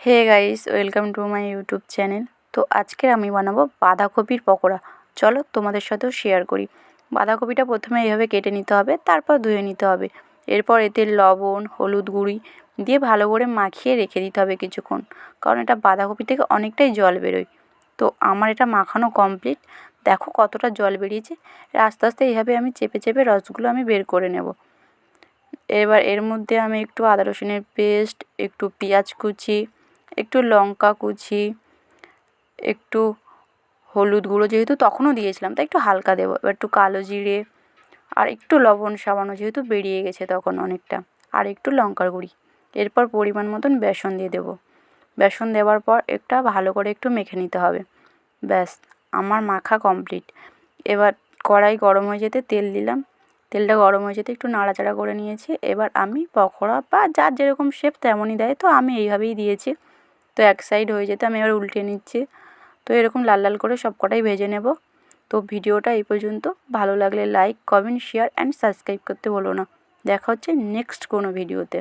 Hey guys, welcome to my YouTube channel. তো আজকে আমি বানাবো বাঁধাকপির পকোড়া। চলো তোমাদের সাথেও শেয়ার করি। বাঁধাকপিটা প্রথমে এইভাবে কেটে নিতে হবে, তারপর ধুয়ে নিতে হবে। এরপর এতে লবণ, হলুদ গুঁড়ি দিয়ে ভালো করে মাখিয়ে রেখে দিতে হবে কিছুক্ষণ, কারণ এটা বাঁধাকপি থেকে অনেকটাই জল বেরোয়। তো আমার এটা মাখানো কমপ্লিট। দেখো কতটা জল বেরিয়েছে। আস্তে আস্তে এইভাবে আমি চেপে চেপে রসগুলো আমি বের করে নেব। এবার এর মধ্যে আমি একটু আদা রসুনের পেস্ট, একটু পেঁয়াজ কুচি, একটু লঙ্কা কুচি, একটু হলুদ গুঁড়ো যেহেতু তখনও দিয়েছিলাম তাই একটু হালকা দেবো, এবার একটু কালো জিরে আর একটু লবণ সামান্য, যেহেতু বেরিয়ে গেছে তখন অনেকটা, আর একটু লঙ্কার গুঁড়ি। এরপর পরিমাণ মতন বেসন দিয়ে দেবো। বেসন দেওয়ার পর একটা ভালো করে একটু মেখে নিতে হবে। ব্যাস, আমার মাখা কমপ্লিট। এবার কড়াই গরম হয়ে যেতে তেল দিলাম। তেলটা গরম হয়ে যেতে একটু নাড়াচাড়া করে নিয়েছি। এবার আমি পকোড়া বা যার যেরকম শেপ তেমনই দেয়, তো আমি এইভাবেই দিয়েছি। তো এক সাইড হয়ে যেতে আমি এবার উল্টে নিচ্ছি। তো এরকম লাল লাল করে সব কটাই ভেজে নেব। তো ভিডিওটা এই পর্যন্ত। ভালো লাগলে like, comment, share and subscribe করতে ভুলো না। দেখা হচ্ছে নেক্সট কোনো ভিডিওতে।